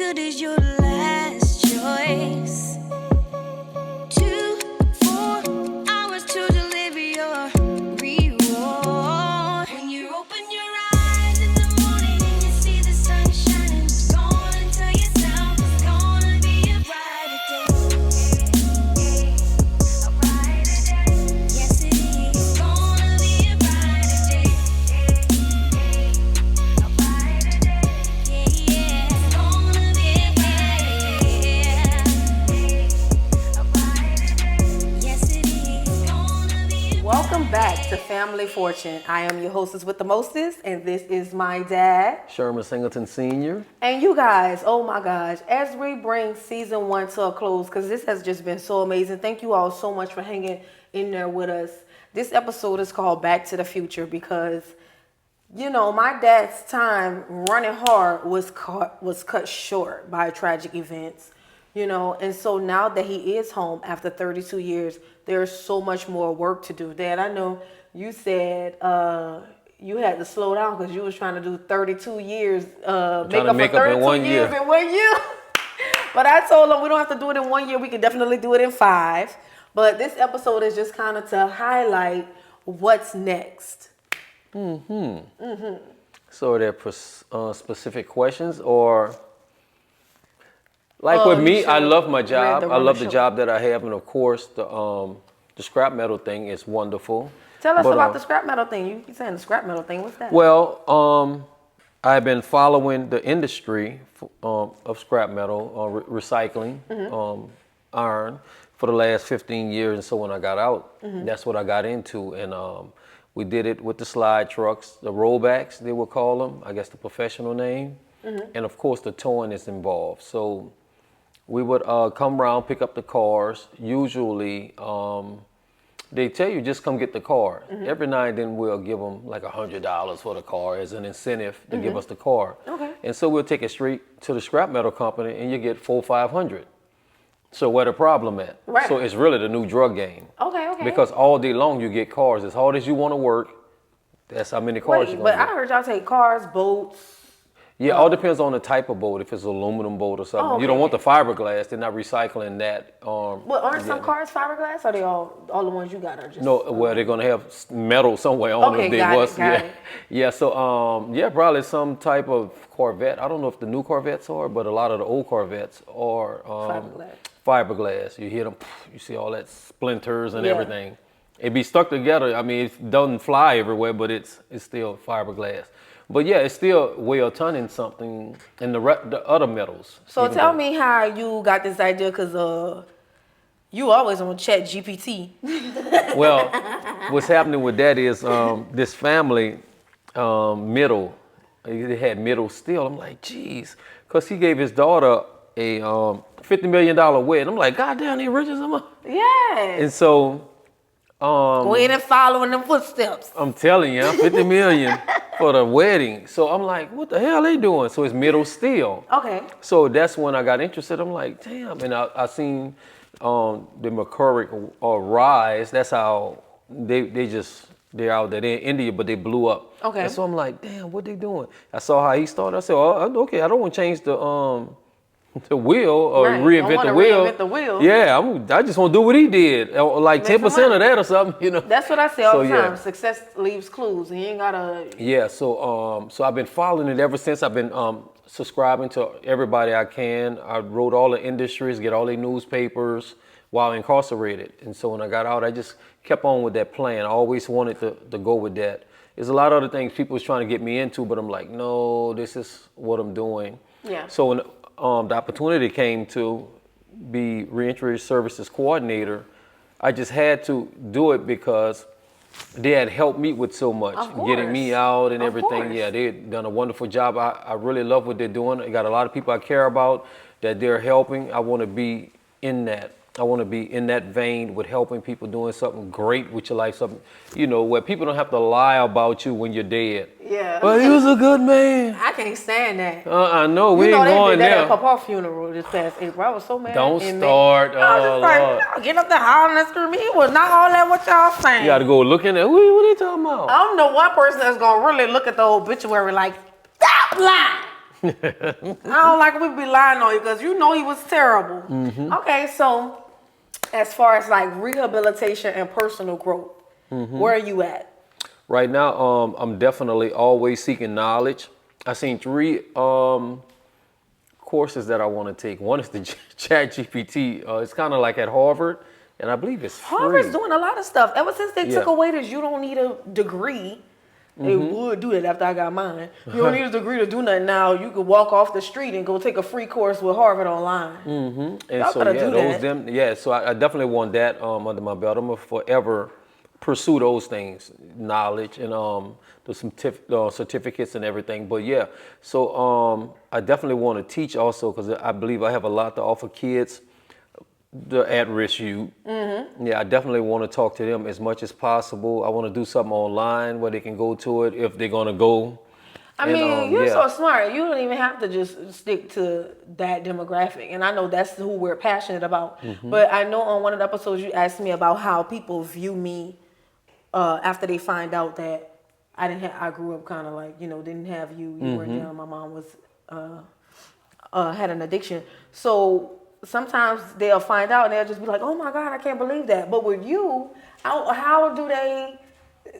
good is your last choice. 2-4 hours to deliver your reward. When you open your eyes in the morning and you see the sun shining, go on and tell yourself it's gonna be a brighter day. A brighter day. Yes, it is. It's gonna be a brighter day. A brighter day. Yeah, yeah. It's gonna be a brighter day. Yes, it is. It's gonna be a Welcome back to Family Fortune. I am your hostess with the mostest, and this is my dad. Sherman Singleton Sr. And you guys, oh my gosh, as we bring season 1 to a close, because this has just been so amazing. Thank you all so much for hanging in there with us. This episode is called Back to the Future because, you know, my dad's time running hard was cut short by tragic events. You know, and so now that he is home after 32 years, there's so much more work to do. Dad, I know you said you had to slow down because you was trying to do 32 years, make up for 32 years in 1 year. But I told him we don't have to do it in 1 year. We can definitely do it in 5. But this episode is just kind of to highlight what's next. So are there specific questions or... Like with me, I love my job. I love the job that I have. And of course, the scrap metal thing is wonderful. Tell us about the scrap metal thing. You keep saying the scrap metal thing. What's that? Well, I've been following the industry of scrap metal, recycling, iron for the last 15 years. And so when I got out, that's what I got into. And we did it with the slide trucks, the rollbacks, they would call them. I guess the professional name. And of course, the towing is involved. So we would come around, pick up the cars. Usually, they tell you just come get the car. Every now and then we'll give them like $100 for the car as an incentive to give us the car. Okay. And so we'll take it straight to the scrap metal company and you get $400 or $500. So where the problem at? Right. So it's really the new drug game. Okay. Because all day long you get cars. As hard as you want to work, that's how many cars you're going to get. But I heard y'all take cars, boats. Yeah, all depends on the type of boat. If it's an aluminum boat or something, okay. You don't want the fiberglass. They're not recycling that. Well, aren't some cars fiberglass? Or are they all the ones you got are just? No, well, they're gonna have metal somewhere on them. Okay, got it. Yeah. So, probably some type of Corvette. I don't know if the new Corvettes are, but a lot of the old Corvettes are fiberglass. You hit them, you see all that splinters and everything. It be stuck together. I mean, it doesn't fly everywhere, but it's still fiberglass. But yeah, it's still way a ton in something in the other metals. So tell me how you got this idea, because you always on Chat GPT. Well, what's happening with that is this family, middle, they had middle steel. I'm like, geez, because he gave his daughter a $50 million wedding. I'm like, God damn, they rich as a Yeah. And so... going and following them footsteps. I'm telling you, $50 million for the wedding. So I'm like, what the hell are they doing? So it's middle steel. Okay. So that's when I got interested. I'm like, damn. And I seen the Mercuric rise. That's how they're out there. They're in India, but they blew up. Okay. And so I'm like, damn, what they doing? I saw how he started. I said, oh, okay, I don't want to change the wheel or reinvent the wheel. Yeah, I just want to do what he did, like 10% of that or something, you know. That's what I say all the time. Success leaves clues, and you ain't gotta. Yeah, so I've been following it ever since. I've been subscribing to everybody I can. I wrote all the industries, get all the newspapers while incarcerated, and so when I got out, I just kept on with that plan. I always wanted to go with that. There's a lot of other things people was trying to get me into, but I'm like, no, this is what I'm doing. Yeah. So when the opportunity came to be reentry services coordinator, I just had to do it because they had helped me with so much, getting me out and everything. Yeah, they've done a wonderful job. I really love what they're doing. I got a lot of people I care about that they're helping. I want to be in that. I want to be in that vein with helping people, doing something great with your life, something, you know, where people don't have to lie about you when you're dead. Yeah. But he was a good man. I can't stand that. I know, we ain't going there. They did that at Papa's funeral this past April. I was so mad. Don't start. I was just like, get up there hollering and screaming. He was not all that what y'all saying. You got to go looking at, what are they talking about? I don't know one person that's going to really look at the obituary like, stop lying. I don't like when we be lying on you because you know he was terrible. Okay, so as far as like rehabilitation and personal growth, where are you at? Right now, I'm definitely always seeking knowledge. I've seen three courses that I want to take. One is the Chat GPT. It's kind of like at Harvard, and I believe it's free. Harvard's doing a lot of stuff. Ever since they took Yeah. away this, you don't need a degree. They would do that after I got mine. You don't need a degree to do nothing now. You could walk off the street and go take a free course with Harvard online. And Y'all so gotta yeah, do that. so I definitely want that under my belt. I'm gonna forever pursue those things, knowledge and the certificates and everything. But yeah, so I definitely want to teach also because I believe I have a lot to offer kids, the at-risk youth. Yeah, I definitely want to talk to them as much as possible. I want to do something online where they can go to it if they're gonna go. I mean, you're so smart. You don't even have to just stick to that demographic. And I know that's who we're passionate about. But I know on one of the episodes you asked me about how people view me after they find out that I grew up kind of like, didn't have you. You weren't down. My mom was had an addiction. So sometimes they'll find out and they'll just be like, oh my God, I can't believe that. But with you, how do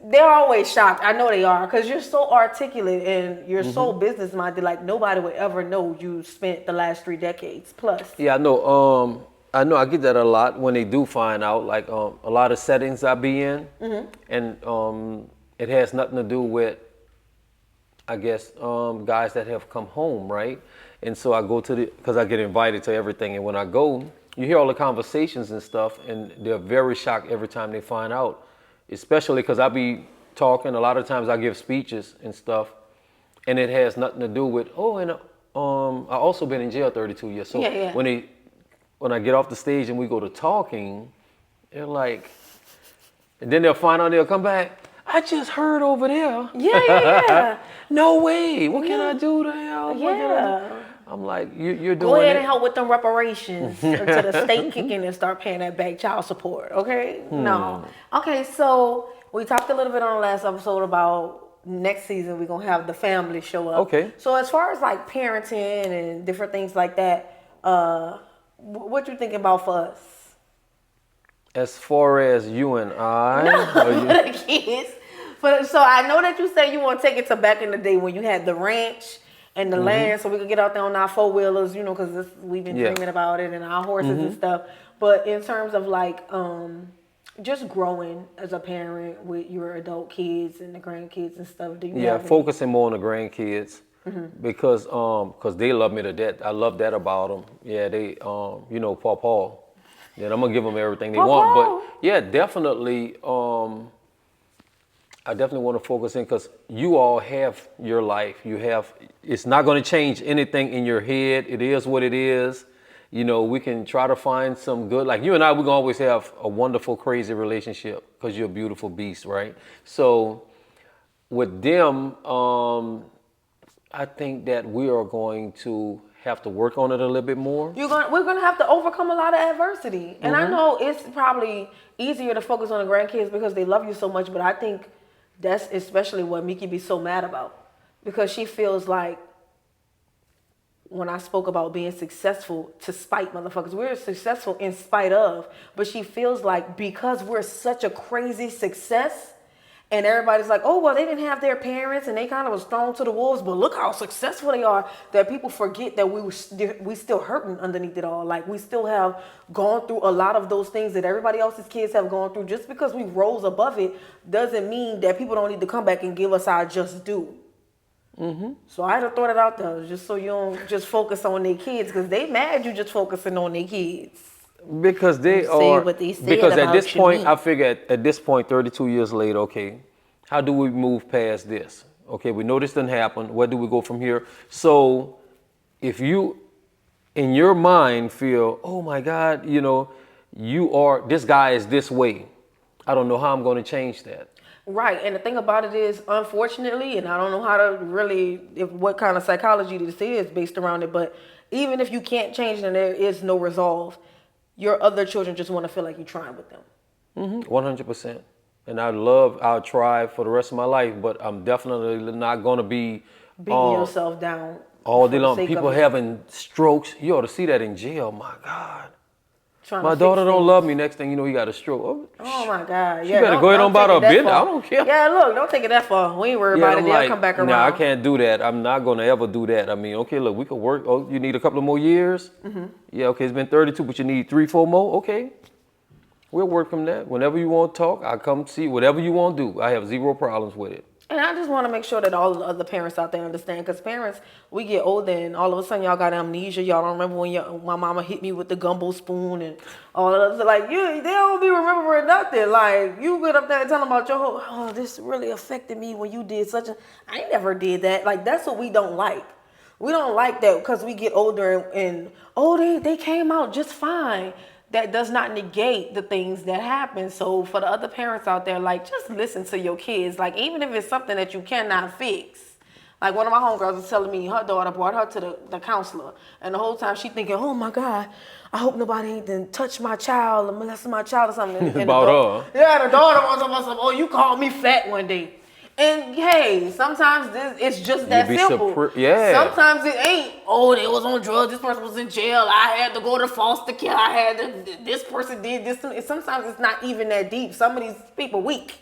they're always shocked. I know they are because you're so articulate and you're so business minded. Like nobody would ever know you spent the last 3 decades plus. Yeah, I know. I get that a lot when they do find out. Like a lot of settings I be in, and it has nothing to do with, I guess, guys that have come home, right? And so I go to because I get invited to everything, and when I go, you hear all the conversations and stuff, and they're very shocked every time they find out. Especially because I be talking. A lot of times I give speeches and stuff, and it has nothing to do with. I also been in jail 32 years. So when I get off the stage and we go to talking, they're like, and then they'll find out they'll come back. I just heard over there. Yeah. No way. What can I do to help? Yeah. I'm like, you're doing Go ahead it. and help with them reparations until the state kick in and start paying that back child support. Okay? No. Okay, so we talked a little bit on the last episode about next season we're gonna have the family show up. Okay. So as far as like parenting and different things like that, what you thinking about for us? As far as you and I, The kids. So I know that you say you want to take it to back in the day when you had the ranch and the land, so we could get out there on our 4-wheelers, because we've been dreaming about it, and our horses and stuff. But in terms of like just growing as a parent with your adult kids and the grandkids and stuff, do you have any? Focusing more on the grandkids because they love me to death. I love that about them. Yeah, they Paw. Yeah, I'm gonna give them everything they want. But yeah, definitely. I definitely want to focus in because you all have your life. It's not going to change anything in your head. It is what it is. We can try to find some good, like you and I, we're going to always have a wonderful, crazy relationship because you're a beautiful beast, right? So with them, I think that we are going to have to work on it a little bit more. We're gonna have to overcome a lot of adversity. And I know it's probably easier to focus on the grandkids because they love you so much, but I think that's especially what Miki be so mad about, because she feels like when I spoke about being successful to spite motherfuckers, we're successful in spite of, but she feels like because we're such a crazy success and everybody's like, oh, well, they didn't have their parents and they kind of was thrown to the wolves, but look how successful they are, that people forget that we still hurting underneath it all. Like we still have gone through a lot of those things that everybody else's kids have gone through. Just because we rose above it doesn't mean that people don't need to come back and give us our just due. So I had to throw that out there just so you don't just focus on their kids, because they mad you just focusing on their kids. Because they are, what they said because at about this you point, mean. I figure at this point, 32 years later, okay, how do we move past this? Okay, we know this didn't happen. Where do we go from here? So if you, in your mind, feel, oh my God, this guy is this way. I don't know how I'm going to change that. Right, and the thing about it is, unfortunately, and I don't know how to really, what kind of psychology this is based around it, but even if you can't change and there is no resolve, your other children just want to feel like you're trying with them. 100%. And I'll try for the rest of my life, but I'm definitely not going to be Beating yourself down. all day For the long. sake People of it. having strokes. You ought to see that in jail. My God. Trying My to fix daughter don't things. love me. Next thing you know, he got a stroke. Oh, Oh my God! She Yeah, better go ahead on about take her it that business. far. I don't care. Yeah, look, don't take it that far. We ain't worried Yeah, about it. I'm They'll like, come back around. nah, I can't do that. I'm not gonna ever do that. I mean, okay, look, we could work. Oh, you need a couple of more years? Mm-hmm. Yeah, okay, it's been 32, but you need 3, 4 more? Okay. We'll work from that. Whenever you want to talk, I come see whatever you want to do. I have zero problems with it. And I just want to make sure that all the other parents out there understand, because parents, we get older and all of a sudden y'all got amnesia. Y'all don't remember when my mama hit me with the gumbo spoon and all of that. Like, they don't be remembering nothing. Like, you get up there and tell them about your whole, oh, this really affected me when you did such a, I never did that. Like, that's what we don't like. We don't like that because we get older and oh, they came out just fine. That does not negate the things that happen. So for the other parents out there, like, just listen to your kids. Like, even if it's something that you cannot fix. Like, one of my homegirls was telling me her daughter brought her to the counselor. And the whole time she thinking, oh my God, I hope nobody ain't done touch my child or molest my child or something. And About her. Yeah, the daughter was about, oh, you called me fat one day. And hey, sometimes it's just that simple. Yeah. Sometimes it ain't. Oh, they was on drugs. This person was in jail. I had to go to foster care. I had to. This person did this. Sometimes it's not even that deep. Some of these people weak,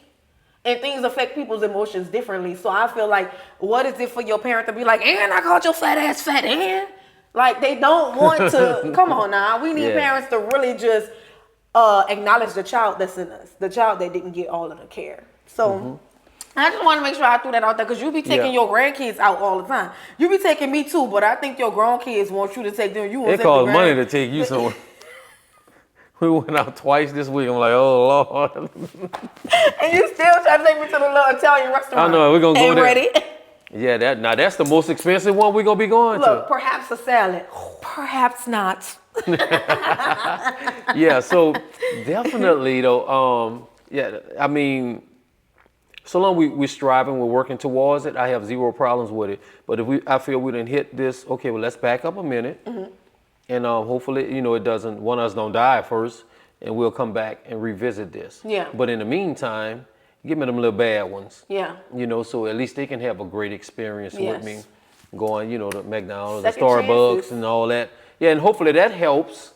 and things affect people's emotions differently. So I feel like, what is it for your parent to be like, "And I called your fat ass fat," and like they don't want to. Come on now, we need parents to really just acknowledge the child that's in us, the child that didn't get all of the care. So. I just want to make sure I threw that out there because you be taking your grandkids out all the time. You be taking me too, but I think your grown kids want you to take them. You want It costs money to take you somewhere. We went out twice this week. I'm like, oh Lord. And you still try to take me to the little Italian restaurant. I know, we're gonna go Ain't there. ready. Yeah, that's the most expensive one we're gonna be going Look, to. perhaps a salad. Perhaps not. Yeah, so definitely though, yeah, I mean, so long we're striving, we're working towards it, I have zero problems with it. But if I feel we didn't hit this, okay, well, let's back up a minute. Mm-hmm. And hopefully, it doesn't, one of us don't die first, and we'll come back and revisit this. Yeah. But in the meantime, give me them little bad ones. Yeah. So at least they can have a great experience with me. Going, to McDonald's, Second the Starbucks, chances. and all that. Yeah, and hopefully that helps.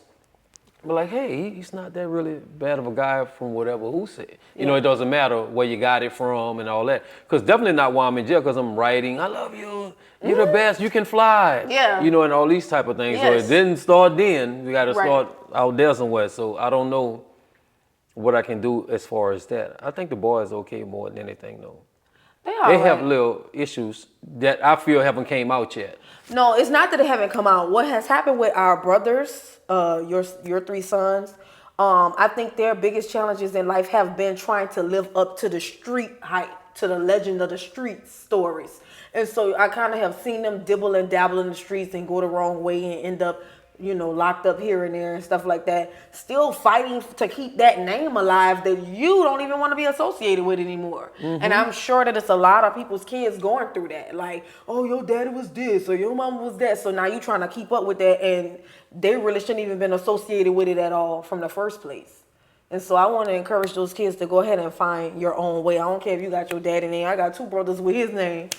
But like, hey, he's not that really bad of a guy from whatever who said. It doesn't matter where you got it from and all that. Because definitely not why I'm in jail, because I'm writing, I love you, you're the best, you can fly. Yeah. And all these type of things. So Yes. it didn't start then. We got to Right. start out there somewhere. So I don't know what I can do as far as that. I think the boys okay more than anything, though. They have little issues that I feel haven't came out yet. No, it's not that they haven't come out. What has happened with our brothers, your 3 sons, I think their biggest challenges in life have been trying to live up to the street hype, to the legend of the street stories. And so I kind of have seen them dibble and dabble in the streets and go the wrong way and end up, locked up here and there and stuff like that. Still fighting to keep that name alive that you don't even want to be associated with anymore. Mm-hmm. And I'm sure that it's a lot of people's kids going through that. Like, oh, your daddy was this or your mama was that. So now you're trying to keep up with that, and they really shouldn't even been associated with it at all from the first place. And so I want to encourage those kids to go ahead and find your own way. I don't care if you got your daddy name. I got 2 brothers with his name.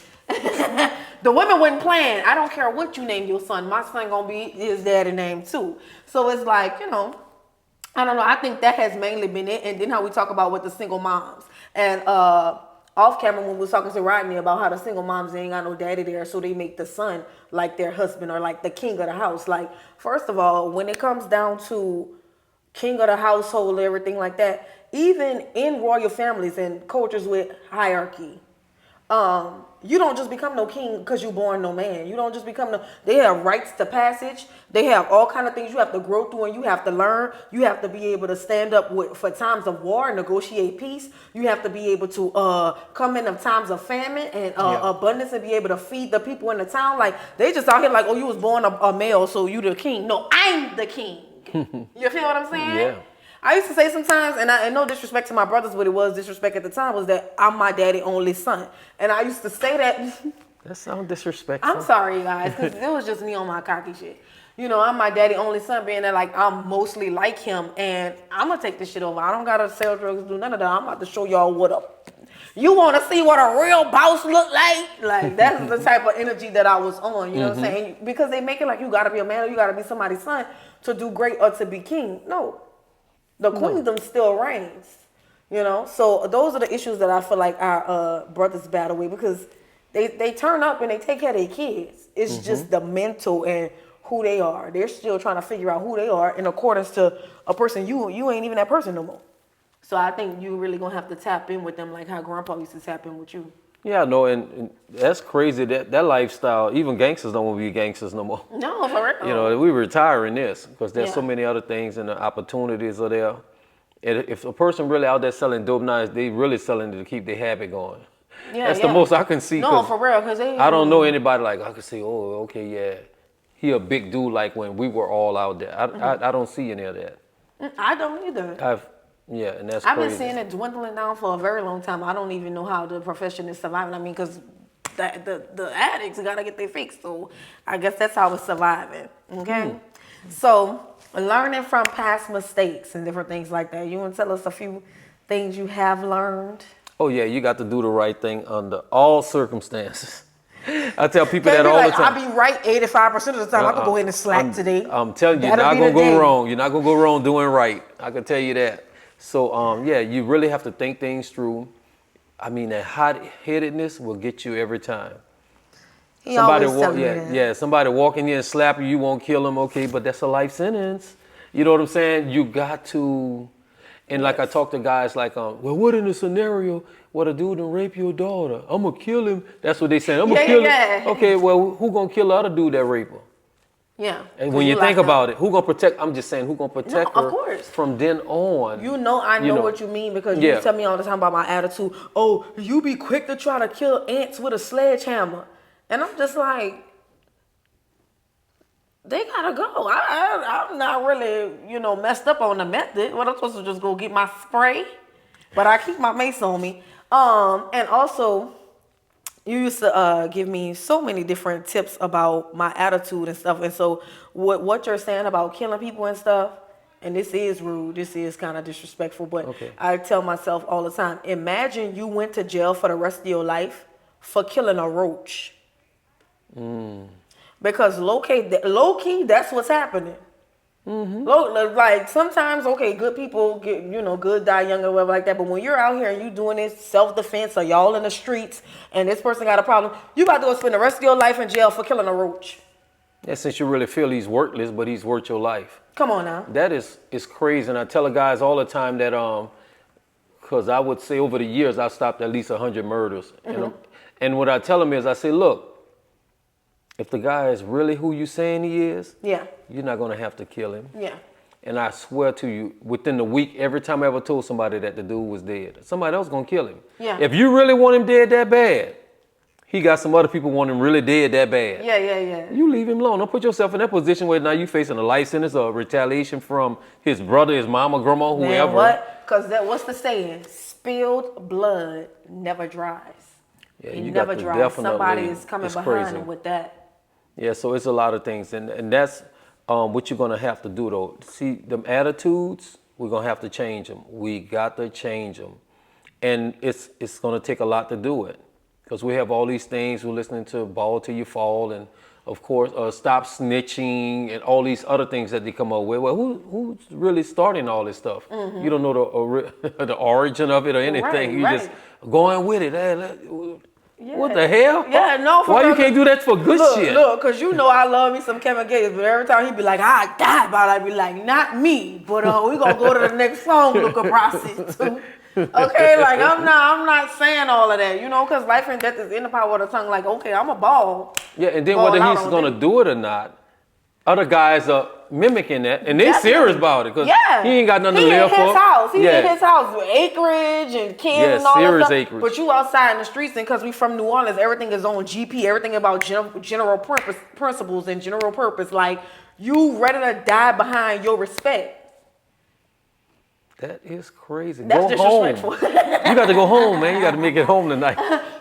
The women wasn't playing. I don't care what you name your son. My son gonna be his daddy name too. So it's like, I don't know. I think that has mainly been it. And then how we talk about with the single moms. And off camera when we was talking to Rodney about how the single moms, they ain't got no daddy there, so they make the son like their husband or like the king of the house. Like, first of all, when it comes down to king of the household, everything like that, even in royal families and cultures with hierarchy, you don't just become no king because you're born no man. You don't just become they have rites to passage. They have all kind of things you have to grow through and you have to learn. You have to be able to stand up for times of war and negotiate peace. You have to be able to come in of times of famine and abundance and be able to feed the people in the town. Like, they just out here like, oh, you was born a male, so you the king. No, I'm the king. You feel what I'm saying? Yeah. I used to say sometimes, and no disrespect to my brothers, but it was disrespect at the time, was that I'm my daddy only son. And I used to say that. That sounds disrespectful. I'm sorry, you guys, because it was just me on my cocky shit. I'm my daddy only son, being that like I'm mostly like him, and I'm going to take this shit over. I don't got to sell drugs, do none of that. I'm about to show y'all what up. You want to see what a real boss look like? Like, that's the type of energy that I was on, you know what I'm saying? Because they make it like you got to be a man or you got to be somebody's son to do great or to be king. No. The queendom still reigns, you know? So those are the issues that I feel like our brothers battle with, because they turn up and they take care of their kids. It's just the mental and who they are. They're still trying to figure out who they are in accordance to a person. You ain't even that person no more. So I think you really gonna have to tap in with them like how grandpa used to tap in with you. Yeah, no, and that's crazy. That lifestyle, even gangsters don't want to be gangsters no more. No, for real. You know, we retiring this because there's Yeah. so many other things and the opportunities are there. And if a person really out there selling dope knives, they really selling it to keep their habit going. Yeah, That's the most I can see. No, for real, because I don't know anybody like I could say, oh, okay, yeah, he a big dude like when we were all out there. I don't see any of that. I don't either. Yeah, and that's I've crazy. been seeing it dwindling down for a very long time. I don't even know how the profession is surviving. I mean, because the addicts got to get their fix. So I guess that's how it's surviving. Okay? So learning from past mistakes and different things like that. You want to tell us a few things you have learned? Oh, yeah, you got to do the right thing under all circumstances. I tell people that all like, the time. I'll be right 85% of the time. I could go ahead and slack today. I'm telling you, you're That'll not be going to the go day. wrong. You're not going to go wrong doing right. I can tell you that. So, yeah, you really have to think things through. I mean, that hot-headedness will get you every time. He always tell me yeah, that. yeah, somebody walk in here and slap you, you won't kill him, okay, but that's a life sentence. You know what I'm saying? You got to, and like I talk to guys like, well, what in a scenario where a dude done rape your daughter? I'm gonna kill him. That's what they saying. I'm gonna kill him. Okay, well, who gonna kill the other dude that rape her? Yeah. And when you think about it, who gonna protect? I'm just saying, who gonna protect of her course. from then on? You know, I know what you mean because Yeah. you tell me all the time about my attitude. Oh, you be quick to try to kill ants with a sledgehammer. And I'm just like, they gotta go. I'm not really, messed up on the method. What I'm supposed to just go get my spray? But I keep my mace on me. And also, you used to give me so many different tips about my attitude and stuff. And so what you're saying about killing people and stuff, and this is rude, this is kind of disrespectful, but Okay. I tell myself all the time, imagine you went to jail for the rest of your life for killing a roach. Because low key, that's what's happening. Like sometimes, okay, good people get, good die young or whatever like that. But when you're out here and you doing this self-defense or y'all in the streets and this person got a problem, you about to go spend the rest of your life in jail for killing a roach. Yeah, since you really feel he's worthless, but he's worth your life. Come on now. That is crazy, and I tell the guys all the time that because I would say over the years I stopped at least 100 murders, and what I tell them is I say, look, if the guy is really who you saying he is, Yeah. you're not gonna have to kill him. Yeah. And I swear to you, within the week, every time I ever told somebody that the dude was dead, somebody else gonna kill him. Yeah. If you really want him dead that bad, he got some other people want him really dead that bad. Yeah. You leave him alone. Don't put yourself in that position where now you facing a life sentence or retaliation from his brother, his mama, grandma, whoever. Man, what? Because what's the saying? Spilled blood never dries. Yeah, It you never got to dries. definitely. Somebody is coming it's behind crazy. him with that. Yeah, so it's a lot of things, and that's what you're gonna have to do though. See, them attitudes, we're gonna have to change them. We got to change them, and it's gonna take a lot to do it, because we have all these things. We're listening to "Ball Till You Fall," and of course, "Stop Snitching," and all these other things that they come up with. Well, who's really starting all this stuff? You don't know the origin of it or anything. Right, You right. just going with it. Hey, what the hell? Yeah, no. Why you can't do that for good shit? Look, because I love me some Kevin Gates, but every time he be like, I die about it, I be like, not me. But we gonna go to the next song, look a process too. Okay, like I'm not saying all of that, because life and death is in the power of the tongue. Like, okay, I'm a ball. Yeah, and then Ball whether out he's on gonna them. do it or not, other guys are mimicking that, and they Definitely. serious about it, because Yeah. he ain't got nothing He to live in for. his house. He yeah. in his house with acreage and kids Yeah, and all that serious stuff. acreage. But you outside in the streets, and because we from New Orleans, everything is on GP. Everything about general principles and general purpose. Like, you ready to die behind your respect. That is crazy. That's go home. disrespectful. You got to go home, man. You got to make it home tonight.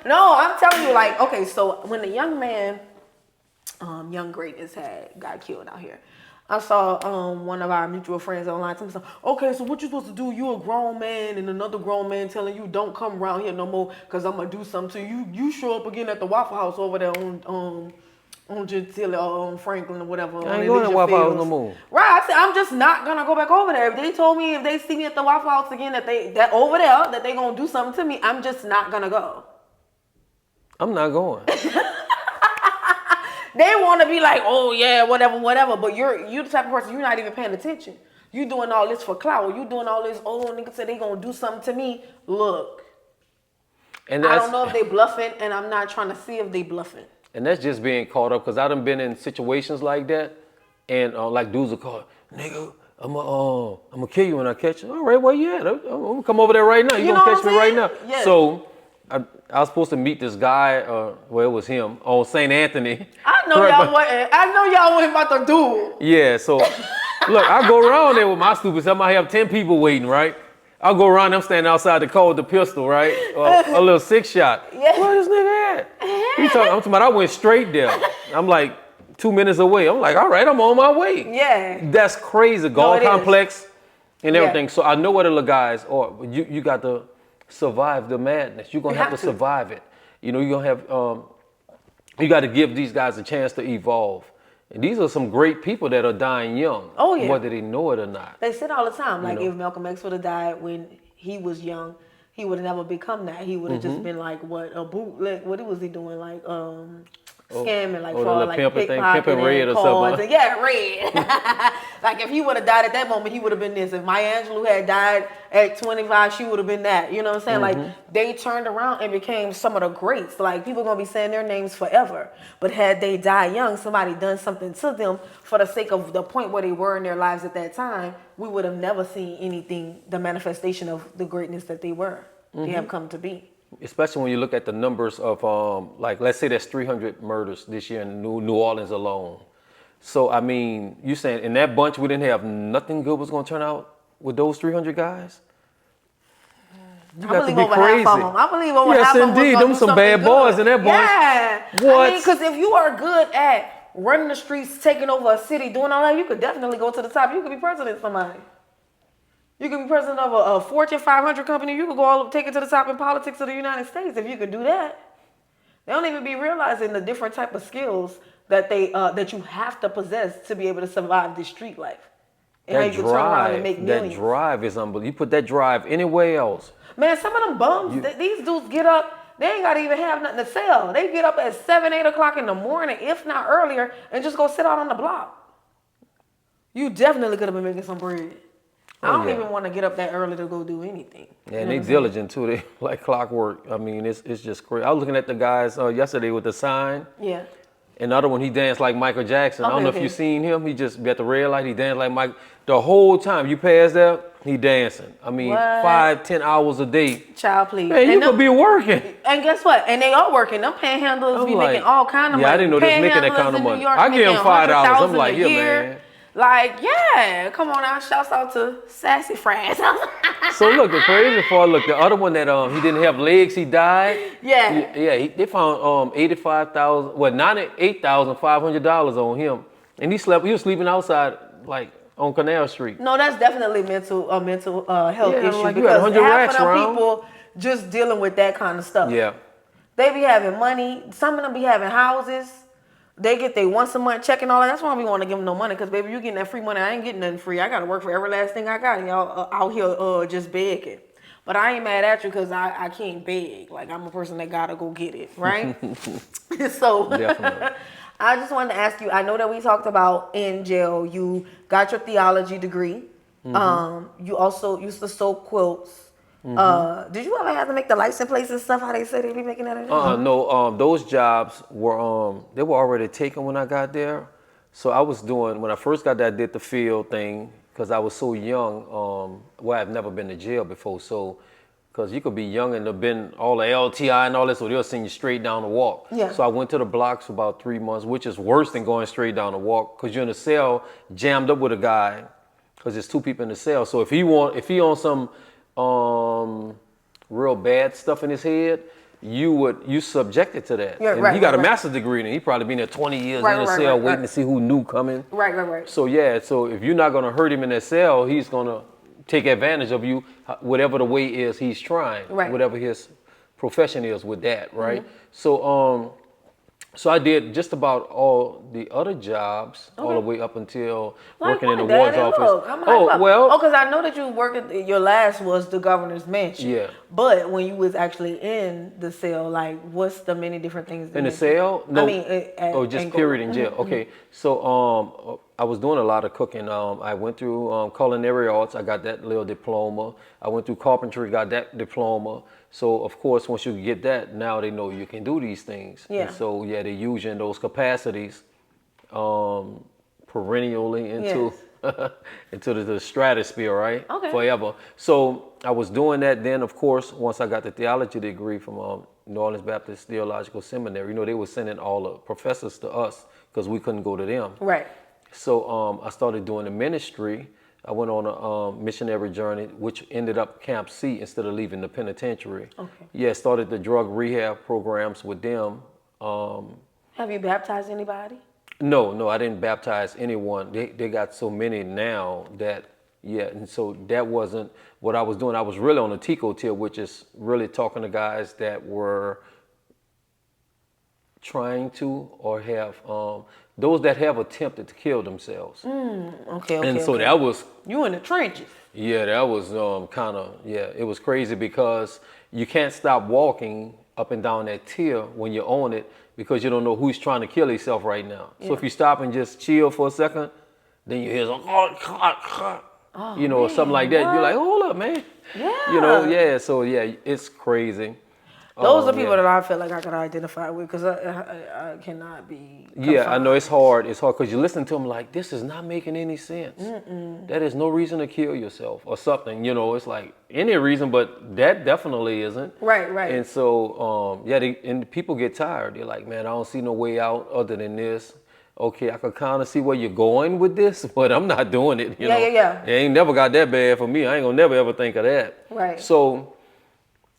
No, I'm telling you, like, okay, so when the young man Young Greatness got killed out here. I saw one of our mutual friends online tell me something. Okay, so what you supposed to do? You a grown man and another grown man telling you don't come around here no more because I'm gonna do something to you. You show up again at the Waffle House over there on Gentile or on Franklin or whatever. I ain't going to Waffle House no more. Right, I said I'm just not gonna go back over there. If they told me if they see me at the Waffle House again that over there that they gonna do something to me, I'm just not gonna go. I'm not going. They want to be like, oh yeah, whatever. But you the type of person, you're not even paying attention. You doing all this for clout. You doing all this. Oh, nigga said they gonna do something to me. Look, And I don't know if they bluffing, and I'm not trying to see if they bluffing. And that's just being caught up because I done been in situations like that, and like dudes will call, nigga, I'm gonna kill you when I catch you. All right, where you at? I'm gonna come over there right now. You know gonna what catch I'm me right saying? now? Yes. So I was supposed to meet this guy. Well, it was him on St. Anthony. I know y'all wasn't. I know y'all wasn't about to do it. Yeah. So look, I go around there with my stupid self. I might have 10 people waiting, right? I'll go around. I'm standing outside the car with the pistol, right? A little 6-shot. Yeah. Where this nigga at? I'm talking about I went straight there. I'm like 2 minutes away. I'm like, all right, I'm on my way. Yeah. That's crazy. Golf it is. complex and Yeah. everything. So I know what the little guys are. But you got to survive the madness. You're going to have to survive it. You know, you're going to have, you got to give these guys a chance to evolve. And these are some great people that are dying young. Oh, yeah. Whether they know it or not. They said all the time, like, You know. if Malcolm X would have died when he was young, he would have never become that. He would have just been like, a bootleg. What was he doing? Like, scamming, like, the fraud, little like pimping thing, pickpocketing pimping red or cards. something. Yeah, red. Like, if he would have died at that moment, he would have been this. If Maya Angelou had died at 25, she would have been that. You know what I'm saying? Like, they turned around and became some of the greats. Like, people going to be saying their names forever. But had they died young, somebody done something to them for the sake of the point where they were in their lives at that time, we would have never seen anything, the manifestation of the greatness that they were. They have come to be. Especially when you look at the numbers of, like, let's say there's 300 murders this year in New Orleans alone. So, I mean, you saying in that bunch we didn't have nothing good was going to turn out with those 300 guys? You I got to believe be over crazy. half of them. I believe over Yes, half of them. indeed. Them some bad boys in that bunch. Yeah. What? I mean, because if you are good at running the streets, taking over a city, doing all that, you could definitely go to the top. You could be president of somebody. You could be president of a Fortune 500 company. You could go take it to the top in politics of the United States if you could do that. They don't even be realizing the different type of skills that that you have to possess to be able to survive this street life. And how you can turn around and make millions. That drive is unbelievable. You put that drive anywhere else. Man, some of them bums, these dudes get up, they ain't got to even have nothing to sell. They get up at 7, 8 o'clock in the morning, if not earlier, and just go sit out on the block. You definitely could have been making some bread. I don't even want to get up that early to go do anything. Yeah, and they diligent too. They like clockwork. I mean, it's just crazy. I was looking at the guys yesterday with the sign. Yeah. And the other one, he danced like Michael Jackson. I don't know if you seen him. He just be at the red light. He danced like Mike. The whole time you pass there, he dancing. I mean, 5-10 hours a day. Child, please. Man, you could be working. And guess what? And they are working. Them panhandlers be making all kind of money. Yeah, I didn't know they was making that kind of money. I give him $5. I'm like, yeah, man. Like, yeah, come on now. Shouts out to Sassy Fries. So look, the crazy part, look, the other one that he didn't have legs, he died. Yeah. They found $98,500 on him, and he was sleeping outside like on Canal Street. No, that's definitely a mental health issue like you had because 100 half racks of them around. people just dealing with that kind of stuff. Yeah. They be having money. Some of them be having houses. They get they once a month check and all that. That's why we want to give them no money because, baby, you getting that free money. I ain't getting nothing free. I got to work for every last thing I got. And y'all out here just begging. But I ain't mad at you because I can't beg. Like, I'm a person that got to go get it, right? So Definitely. I just wanted to ask you, I know that we talked about in jail, you got your theology degree. You also used to sew quilts. Did you ever have to make the license plates and stuff? How they say they be making that? No. Those jobs were they were already taken when I got there. So I was doing when I first got there. I did the field thing because I was so young. Well, I've never been to jail before, so because you could be young and have been all the LTI and all that, so they'll send you straight down the walk. Yeah. So I went to the blocks for about 3 months, which is worse than going straight down the walk because you're in a cell jammed up with a guy because there's 2 people in the cell. So if he on some real bad stuff in his head, you subjected to that. Yeah, and right, he got right, a right. master's degree, and he probably been there 20 years Right, in a right, cell right, waiting right. to see who new coming. Right. So so if you're not gonna hurt him in that cell, he's gonna take advantage of you, whatever the way is he's trying, Right. whatever his profession is with that, right? So I did just about all the other jobs, all the way up until Like working in the what, warden's Daddy? office. Look, I'm Oh well, because I know that you work at your last was the governor's mansion. Yeah. But when you was actually in the cell, like, what's the many different things? in the cell? No, I mean, just Angola. period in jail. Okay, so I was doing a lot of cooking. I went through culinary arts. I got that little diploma. I went through carpentry, got that diploma. So of course, once you get that, now they know you can do these things. Yeah. And so yeah, they use you in those capacities, perennially into into the stratosphere, right? Okay. Forever. So I was doing that. Then of course, once I got the theology degree from New Orleans Baptist Theological Seminary, you know, they were sending all the professors to us because we couldn't go to them. Right. So I started doing the ministry. I went on a missionary journey, which ended up Camp C instead of leaving the penitentiary. Okay. Yeah, started the drug rehab programs with them. Have you baptized anybody? No, I didn't baptize anyone. They got so many now that, yeah, and so that wasn't what I was doing. I was really on the TICO tier, which is really talking to guys that were trying to or have, those that have attempted to kill themselves. Okay. And so that was, You in the trenches. yeah, that was kind of, yeah, it was crazy because you can't stop walking up and down that tier when you're on it because you don't know who's trying to kill himself right now. So if you stop and just chill for a second, then you hear some, you know, or something like that. You're like, hold up, man. Yeah. You know, yeah, so yeah, it's crazy. Those are people yeah. that I feel like I can identify with because I cannot be. Yeah, I know confined. it's hard. It's hard because you listen to them like, this is not making any sense. That is no reason to kill yourself or something. You know, it's like any reason, but that definitely isn't. Right, right. And so, and people get tired. They're like, man, I don't see no way out other than this. Okay, I could kind of see where you're going with this, but I'm not doing it. You know? Yeah. It ain't never got that bad for me. I ain't gonna never ever think of that. Right. So,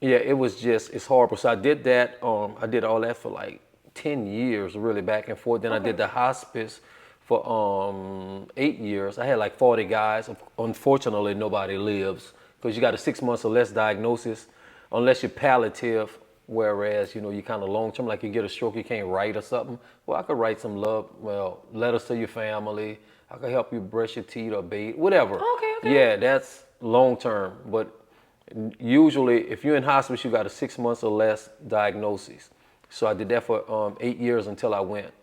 yeah, it was just, it's horrible. So I did that. I did all that for like 10 years, really back and forth. Then I did the hospice for 8 years. I had like 40 guys. Unfortunately, nobody lives because you got a 6 months or less diagnosis unless you're palliative. Whereas, you know, you kind of long term, like you get a stroke, you can't write or something. Well, I could write some letters to your family. I could help you brush your teeth or bathe, whatever. Okay. Yeah, that's long term. But usually, if you're in hospice, you got a 6 months or less diagnosis. So I did that for 8 years until I went.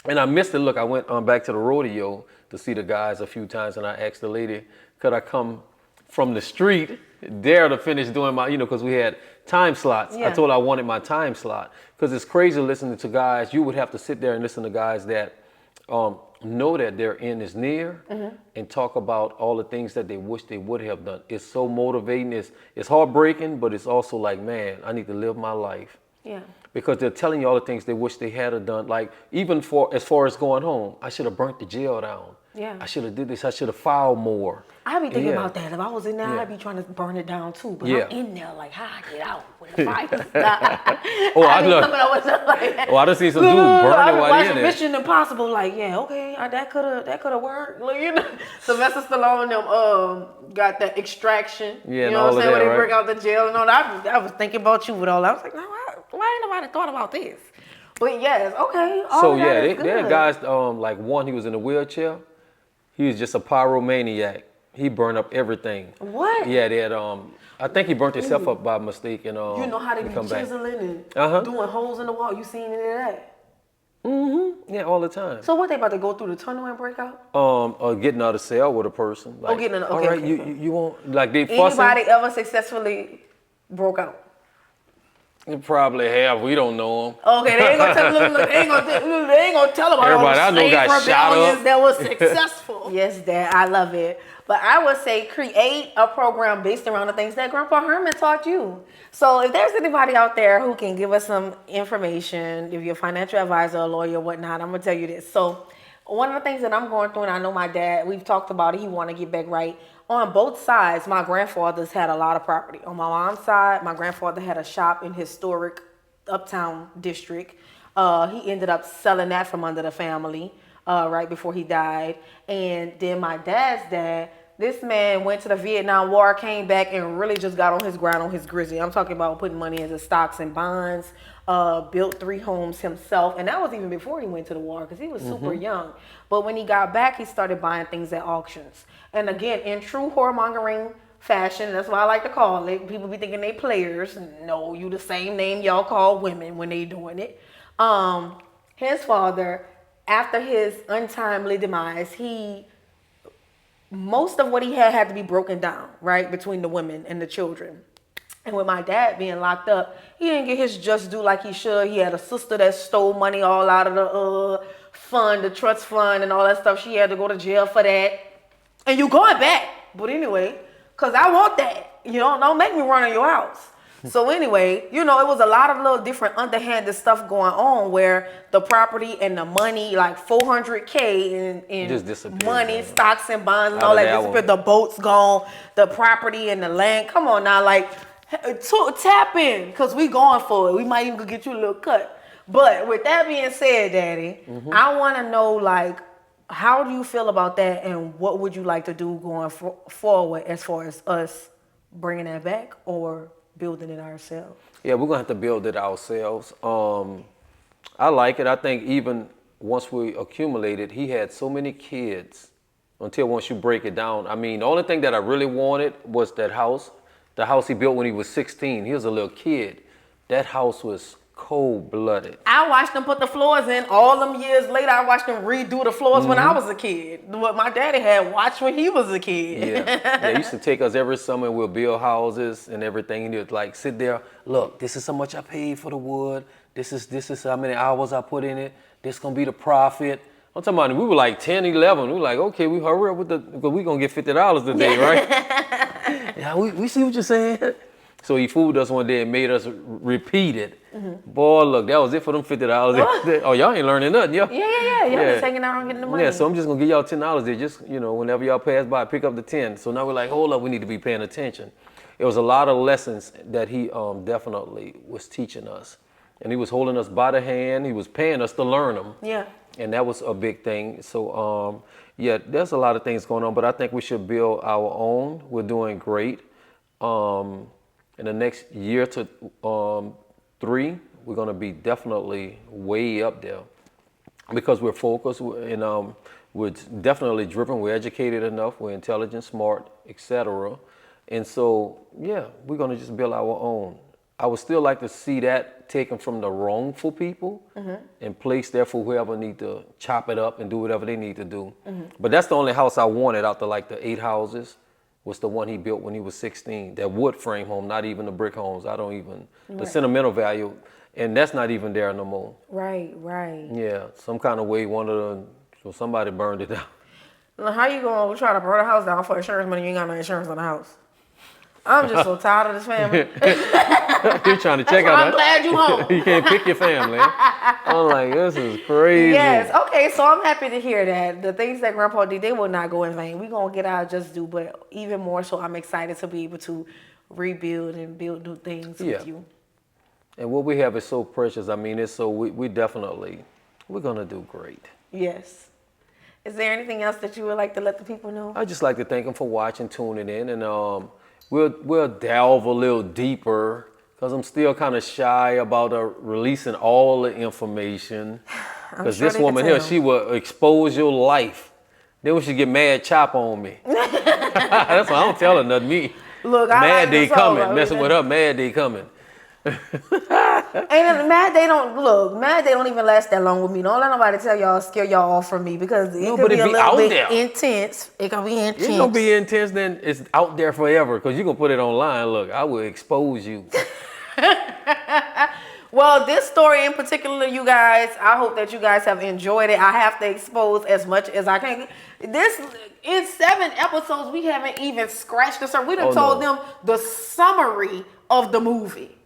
And I missed it. Look, I went back to the rodeo to see the guys a few times, and I asked the lady, could I come from the street there to finish doing my, because we had time slots. I Yeah. told her I wanted my time slot because it's crazy listening to guys. You would have to sit there and listen to guys that know that their end is near and talk about all the things that they wish they would have done. It's so motivating. It's heartbreaking, but it's also like, man, I need to live my life. Yeah. Because they're telling you all the things they wish they had done. Like even as far as going home, I should have burnt the jail down. Yeah. I should have did this. I should have filed more. I be thinking Yeah. about that. If I was in there, Yeah. I'd be trying to burn it down too. But Yeah. I'm in there like, how I get out when the fire's done? Oh, I I be know. coming up with something like that. Oh, I done seen some dudes I burning be while they watching in there. Mission Impossible, like, yeah, okay, that could have worked. Like, Sylvester Stallone and them got that extraction. Yeah, you and know all what I'm of saying? that, When they right? break out the jail and all that. I was thinking about you with all that. I was like, no, why ain't nobody thought about this? But yes, okay. All So of that yeah, is they had good. guys like one, he was in a wheelchair. He was just a pyromaniac. He burned up everything. What? Yeah, they had I think he burnt himself up by mistake and You know how they be come back. chiseling and doing holes in the wall. You seen any of that? Yeah, all the time. So what, they about to go through the tunnel and break out? Or getting out of cell with a person. Like, getting out- all okay, right, okay. you won't like they fussing. Anybody ever successfully broke out? They probably have. We don't know them. Okay, they ain't gonna tell them. Look, they ain't gonna tell them. Everybody I know slave got shot rebellions up. that was successful. Yes, Dad, I love it. But I would say create a program based around the things that Grandpa Herman taught you. So if there's anybody out there who can give us some information, if you're a financial advisor, a lawyer, whatnot, I'm gonna tell you this. So one of the things that I'm going through, and I know my dad, we've talked about it, he want to get back right. On both sides, my grandfathers had a lot of property. On my mom's side, my grandfather had a shop in historic uptown district. He ended up selling that from under the family right before he died. And then my dad's dad, this man went to the Vietnam War, came back, and really just got on his grind, on his grizzly. I'm talking about putting money into stocks and bonds, built 3 homes himself. And that was even before he went to the war because he was super young. But when he got back, he started buying things at auctions. And again, in true whoremongering fashion, that's why I like to call it. People be thinking they players. No, you the same name y'all call women when they doing it. His father, after his untimely demise, most of what he had to be broken down, right, between the women and the children. And with my dad being locked up, he didn't get his just due like he should. He had a sister that stole money all out of the fund, the trust fund and all that stuff. She had to go to jail for that. And you going back. But anyway, because I want that. You know, don't make me run in your house. So anyway, you know, it was a lot of little different underhanded stuff going on where the property and the money, like $400K in money, stocks and bonds and all that disappeared. The boat's gone, the property and the land. Come on now, like tap in, because we going for it. We might even get you a little cut. But with that being said, Daddy, I want to know, like, how do you feel about that, and what would you like to do going forward as far as us bringing that back or building it ourselves? Yeah, we're gonna have to build it ourselves. I like it. I think even once we accumulated, he had so many kids until once you break it down. I mean, the only thing that I really wanted was that house. The house he built when he was 16. He was a little kid. That house was cold-blooded. I watched them put the floors in all them years later. I watched them redo the floors when I was a kid. What my daddy had watched when he was a kid. Yeah, he used to take us every summer and we'll build houses and everything. And he would like sit there, look, this is how much I paid for the wood. This is how many hours I put in it. This gonna be the profit. I'm talking about, we were like 10, 11. We were like, okay, we hurry up because we gonna get $50 today, right? Yeah, we see what you're saying. So he fooled us one day and made us repeat it. Boy, look, that was it for them $50. Oh, y'all ain't learning nothing, y'all. Yeah. Y'all just hanging out and getting the money. Yeah, so I'm just gonna give y'all $10 there. Just, you know, whenever y'all pass by, pick up the 10. So now we're like, hold up, we need to be paying attention. It was a lot of lessons that he definitely was teaching us. And he was holding us by the hand. He was paying us to learn them. Yeah. And that was a big thing. So, yeah, there's a lot of things going on, but I think we should build our own. We're doing great. In the next year to 3, we're going to be definitely way up there because we're focused and we're definitely driven. We're educated enough. We're intelligent, smart, etc. And so, yeah, we're going to just build our own. I would still like to see that taken from the wrongful people and placed there for whoever need to chop it up and do whatever they need to do. But that's the only house I wanted out the 8 houses. Was the one he built when he was 16. That wood frame home, not even the brick homes. I don't even, the sentimental value, and that's not even there no more. Right. Yeah, some kind of way so somebody burned it down. Now, how you going to try to burn a house down for insurance money? You ain't got no insurance on the house. I'm just so tired of this family. You're trying to check out. I'm glad you home. You can't pick your family. I'm like, this is crazy. Yes. Okay. So I'm happy to hear that the things that Grandpa did, they will not go in vain. We're gonna get our just due, but even more so, I'm excited to be able to rebuild and build new things with you. And what we have is so precious. I mean, it's so we're gonna do great. Yes. Is there anything else that you would like to let the people know? I'd just like to thank them for watching, tuning in, and we'll delve a little deeper because I'm still kind of shy about releasing all the information. Because this woman here, she will expose your life. Then we should get mad chop on me. That's why I don't tell her nothing. Look, mad day coming. Messing with her, mad day coming. And mad day don't even last that long with me. Don't let nobody tell y'all, scare y'all off from me, because it could be a little bit intense. It can be intense. It's gonna be intense, then it's out there forever because you're gonna put it online. Look, I will expose you. Well, this story in particular, you guys, I hope that you guys have enjoyed it. I have to expose as much as I can. In 7 episodes, we haven't even scratched the surface. We done told them the summary of the movie.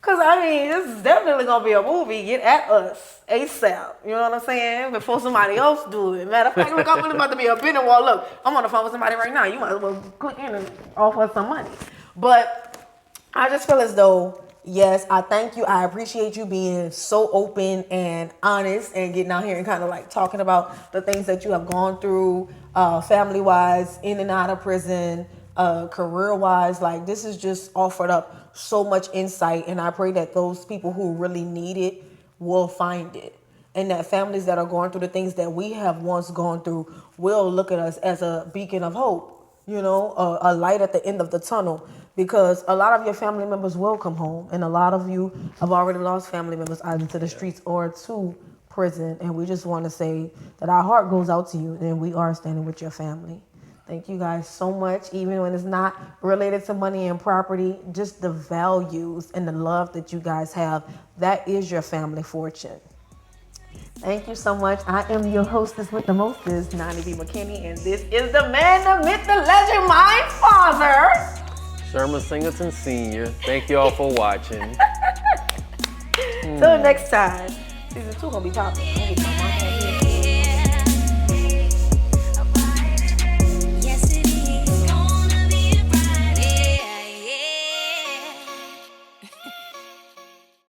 Cause I mean, this is definitely gonna be a movie. Get at us ASAP. You know what I'm saying? Before somebody else do it. Matter of fact, look, I'm really about to be a bidding war. Look, I'm on the phone with somebody right now. You might as well click in and offer some money. But I just feel as though, yes, I thank you. I appreciate you being so open and honest and getting out here and kind of like talking about the things that you have gone through, family wise, in and out of prison, career wise. Like, this is just offered up so much insight, and I pray that those people who really need it will find it, and that families that are going through the things that we have once gone through will look at us as a beacon of hope, you know, a light at the end of the tunnel, because a lot of your family members will come home, and a lot of you have already lost family members either to the streets or to prison, and we just want to say that our heart goes out to you, and we are standing with your family. Thank you guys so much. Even when it's not related to money and property, just the values and the love that you guys have, that is your family fortune. Thank you so much. I am your hostess with the mostest, Nani B. McKinney, and this is the man, the myth, the legend, my father, Sherman Singleton Sr. Thank you all for watching. Till next time. Season 2 gonna be popping.